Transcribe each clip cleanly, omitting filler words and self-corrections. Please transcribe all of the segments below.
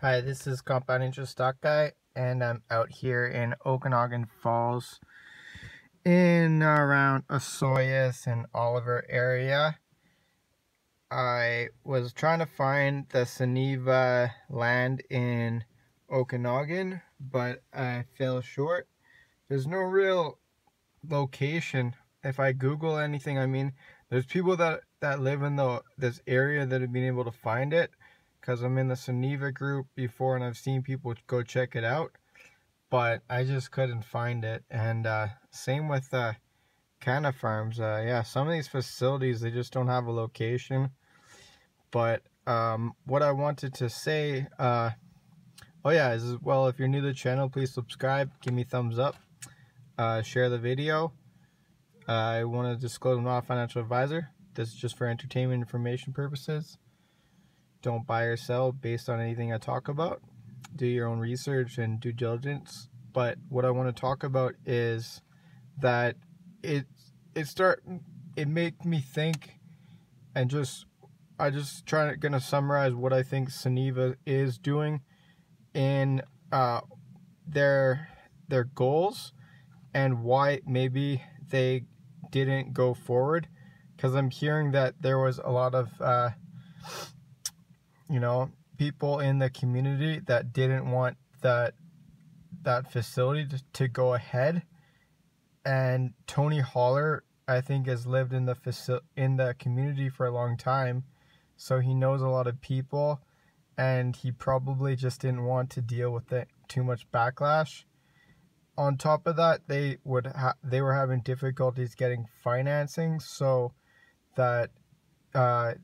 Hi, this is Compound Interest Stock Guy, and I'm out here in Okanagan Falls in around Osoyoos and Oliver area. I was trying to find the Sunniva land in Okanagan, but I fell short. There's no real location. If I Google anything, there's people that live in this area that have been able to find it, because I'm in the Sunniva group before and I've seen people go check it out, but I just couldn't find it. And same with Canna Farms. Yeah, some of these facilities, they just don't have a location. But what I wanted to say, is, well, if you're new to the channel, please subscribe, give me a thumbs up, share the video. I want to disclose I'm not a financial advisor. This is just for entertainment information purposes. Don't buy or sell based on anything I talk about. Do your own research and due diligence. But what I want to talk about is that it made me think, and gonna summarize what I think Sunniva is doing in their goals and why maybe they didn't go forward. Because I'm hearing that there was a lot of people in the community that didn't want that facility to go ahead. And Tony Holler, I think, has lived in the community for a long time, so he knows a lot of people, and he probably just didn't want to deal with too much backlash. On top of that, they were having difficulties getting financing, so that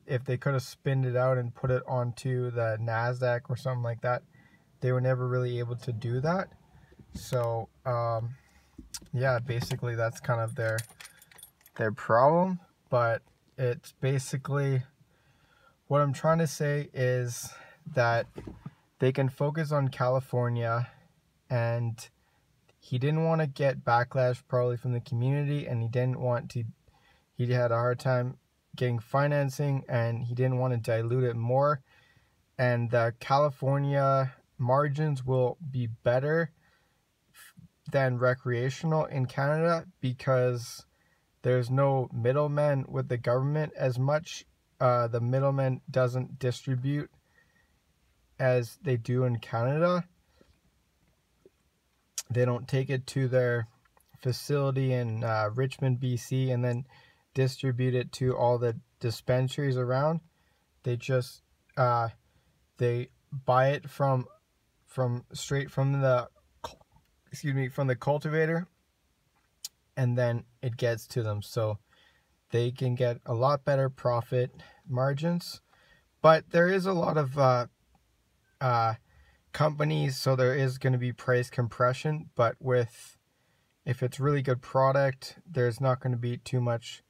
if they could have spinned it out and put it onto the NASDAQ or something like that, they were never really able to do that. So yeah, basically that's kind of their problem. But it's basically, what I'm trying to say is that they can focus on California, and he didn't want to get backlash probably from the community, and he had a hard time getting financing, and he didn't want to dilute it more. And the California margins will be better than recreational in Canada, because there's no middleman with the government as much. The middleman doesn't distribute as they do in Canada. They don't take it to their facility in Richmond, BC, and then distribute it to all the dispensaries around. They just they buy it straight from the cultivator, and then it gets to them, so they can get a lot better profit margins. But there is a lot of companies, so there is going to be price compression, but if it's really good product, there's not going to be too much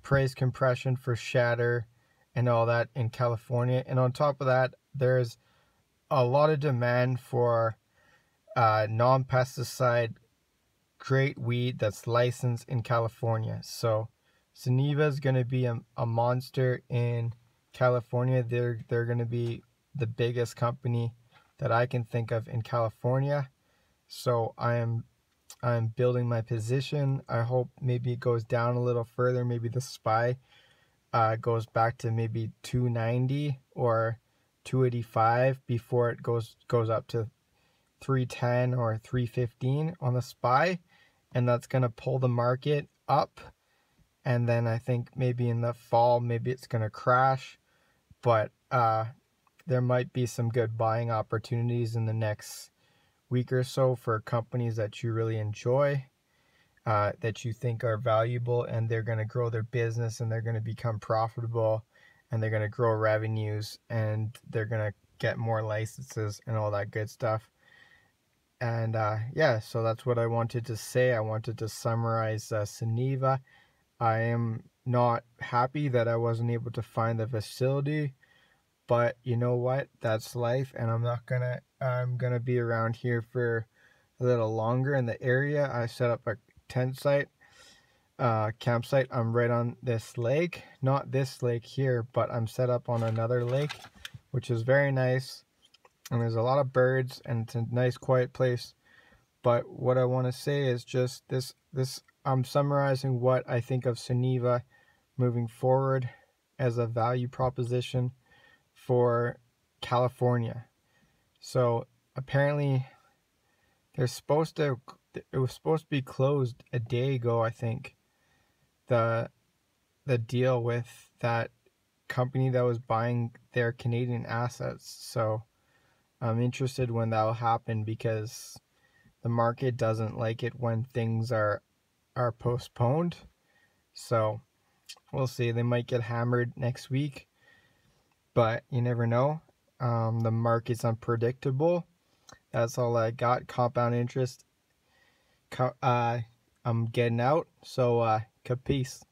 price compression for shatter and all that in California. And on top of that, there's a lot of demand for non-pesticide great weed that's licensed in California. So Sunniva is going to be a monster in California. They're going to be the biggest company that I can think of in California. So I'm building my position. I hope maybe it goes down a little further. Maybe the SPY goes back to maybe 290 or 285 before it goes up to 310 or 315 on the SPY, and that's going to pull the market up. And then I think maybe in the fall, maybe it's going to crash, but there might be some good buying opportunities in the next week or so for companies that you really enjoy, that you think are valuable, and they're going to grow their business, and they're going to become profitable, and they're going to grow revenues, and they're going to get more licenses and all that good stuff. And yeah, so that's what I wanted to say. I wanted to summarize Sunniva. I am not happy that I wasn't able to find the facility, but you know what? That's life, and I'm gonna be around here for a little longer in the area. I set up a campsite. I'm right on this lake, not this lake here, but I'm set up on another lake, which is very nice. and there's a lot of birds, and it's a nice quiet place. But what I want to say is just this I'm summarizing what I think of Sunniva moving forward as a value proposition for California. So apparently it was supposed to be closed a day ago, I think. The deal with that company that was buying their Canadian assets. So I'm interested when that will happen, because the market doesn't like it when things are postponed. So we'll see. They might get hammered next week, but you never know. The market's unpredictable. That's all I got. Compound interest. I'm getting out. So, peace.